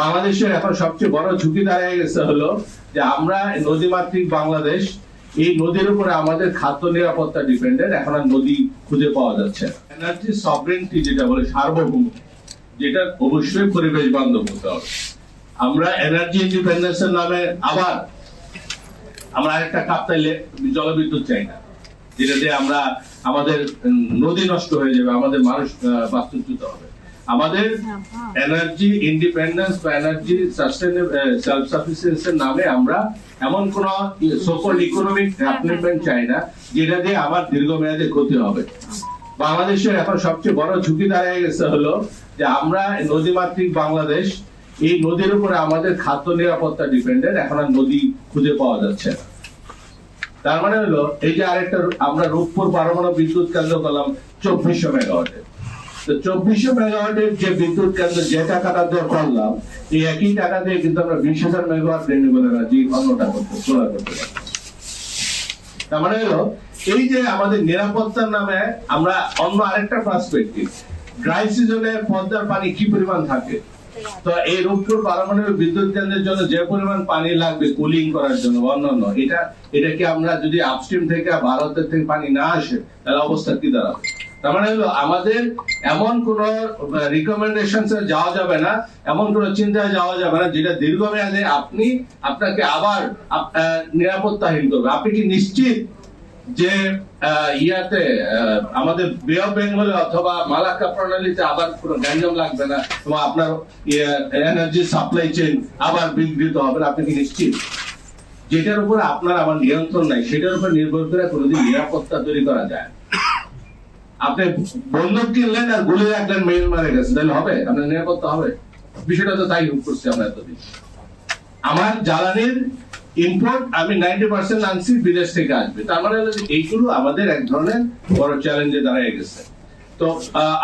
বাংলাদেশের এখন সবচেয়ে বড় ঝুঁকি দাঁড়িয়ে গেছে হলো যে আমরা নদীমাতৃক বাংলাদেশ, এই নদীর উপরে আমাদের খাদ্য নিরাপত্তা ডিপেন্ডেন্ট। এখন আর নদী খুঁজে পাওয়া যাচ্ছে না। এনার্জি সভরেন্টি যেটা বলে, সার্বভৌম, যেটা অবশ্যই পরিবেশ বান্ধব হতে হবে। আমরা এনার্জি ইন্ডিপেন্ডেন্সের নামে আবার আমরা আরেকটা কাপ্তাইলে জলবিদ্যুৎ চাই না, যেটা দিয়ে আমরা আমাদের নদী নষ্ট হয়ে যাবে, আমাদের মানুষ বাস্তুচ্যুত হবে। আমাদের এনার্জি ইন্ডিপেন্ডেন্স বা এনার্জি সেলফ সাফিসিয়েন্সির নামে আমরা এমন কোন সোকল ইকোনমিক ডেভেলপমেন্ট চাই না যেটা দিয়ে আমার দীর্ঘমেয়াদে ক্ষতি হবে। বাংলাদেশের এখন সবচেয়ে বড় ঝুঁকি দাঁড়িয়ে গেছে হলো যে আমরা নদীমাতৃক বাংলাদেশ, এই নদীর উপরে আমাদের খাদ্য নিরাপত্তা ডিপেন্ডেন্ট। এখন আর নদী খুঁজে পাওয়া যাচ্ছে না। তার মানে হলো এই যে আরেকটা আমরা রূপপুর পারমাণবিক বিদ্যুৎ কেন্দ্র করলাম 2400 মেগাওয়াটের। তো 2400 মেগাওয়াটের যে বিদ্যুৎ কেন্দ্র যে টাকাটা দিয়ে করলাম, এই একই টাকা দিয়ে কিন্তু আমরা 20,000 মেগাওয়াট রিনিউয়েবল এনার্জি অন্যটা করতে সোলার করতে পারি। তার মানে হলো এই যে আমাদের নিরাপত্তার নামে আমরা অন্য আরেকটা পার্সপেক্টিভ, ড্রাই সিজনে পদ্মার পানি কি পরিমাণ থাকে। তো এই রূপপুর পারমাণবিক বিদ্যুৎ কেন্দ্রের জন্য যে পরিমাণ পানি লাগবে কুলিং করার জন্য অন্যান্য, এটা কি আমরা যদি আপস্ট্রিম থেকে ভারতের থেকে পানি না আসে তাহলে অবস্থা কি দাঁড়াবে। তার মানে হলো আমাদের এমন কোন রিকমেন্ডেশন যাওয়া যাবে না, এমন কোন চিন্তায় যাওয়া যাবে না যেটা দীর্ঘমেয়াদে আপনাকে আবার নিরাপত্তাহীন করবে। আপনি কি নিশ্চিত যে ইয়াতে আমাদের বে অফ বেঙ্গলে অথবা মালাক্কা প্রণালীতে আবার কোনো গ্যাঞ্জাম লাগবে না এবং আপনার এনার্জি সাপ্লাই চেইন আবার বিঘ্নিত হবে না? আপনি কি নিশ্চিত? যেটার উপর আপনার আমার নিয়ন্ত্রণ নাই, সেটার উপর নির্ভর করে কোনোদিন নিরাপত্তা তৈরি করা যায়। আপনি বন্দুক কিনলেন আর গুলি রাখলেন, মেল মারে গেছে, তাহলে হবে? আপনার নিরাপত্তা হবে? বিষয়টা তো তাই করছি আমরা এতদিন। আমার জ্বালানির ইম্পোর্ট আমি 90% আনছি বিদেশ থেকে আসবে। তার মানে হলো এইগুলো আমাদের এক ধরনের বড় চ্যালেঞ্জে দাঁড়িয়ে গেছে। তো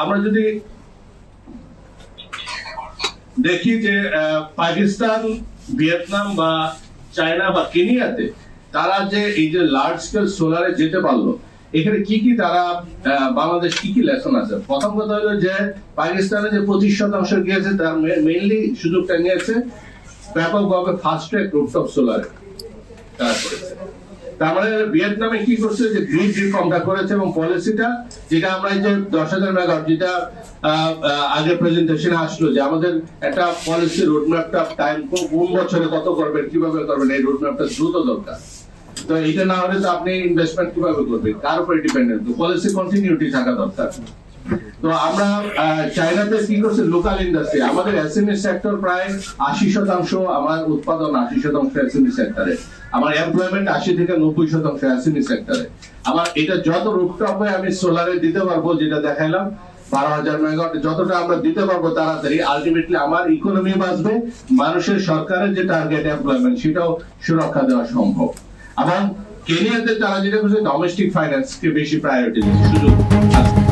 আমরা যদি দেখি যে পাকিস্তান, ভিয়েতনাম বা চায়না বা কেনিয়াতে তারা যে এই যে লার্জ স্কেল সোলারে যেতে পারলো, এখানে কি কি তারা বাংলাদেশ কি কি লেসন আছে? প্রথম কথা হলো যে পাকিস্তানে যে 25% গিয়েছে তার মেইনলি সুযোগটা নিয়েছে ব্যাপকভাবে ফাস্ট ট্র্যাক রুফটপ সোলারে তারা করেছে। তার মানে ভিয়েতনামে কি করছে যে গ্রিড রিফর্মটা করেছে এবং পলিসিটা যেটা আমরা এই যে 10,000 মেগাওয়াট যেটা আগে প্রেজেন্টেশনে আসলো যে আমাদের একটা পলিসি রোডম্যাপটা টাইম কোন বছরে কত করবেন, কিভাবে করবেন, এই রোডম্যাপটা দ্রুত দরকার। তো এটা না হলে তো আপনি ইনভেস্টমেন্ট কিভাবে করবেন, কার উপরে ডিপেন্ডেন্ট? পলিসি কন্টিনিউটি থাকা দরকার। তো আমরা চায়নাতে কি করছে, লোকাল ইন্ডাস্ট্রি, আমাদের এসএমই সেক্টর প্রায় 80%, আমার উৎপাদন 80% এসএমই সেক্টরে, আমার এমপ্লয়মেন্ট 80 থেকে 90% এসএমই সেক্টরে। আমার এটা যত রুফটপে আমি সোলারে দিতে পারবো, যেটা দেখাইলাম 12,000 মেগাওয়াট, যতটা আমরা দিতে পারবো তাড়াতাড়ি, আলটিমেটলি আমার ইকোনমি বাঁচবে, মানুষের সরকারের যে টার্গেট এমপ্লয়মেন্ট সেটাও সুরক্ষা দেওয়া সম্ভব। এবং কেনিয়াতে তারা যেটা করছে ডোমেস্টিক ফাইন্যান্স কে বেশি প্রায়োরিটি দিচ্ছে, সুযোগ আছে।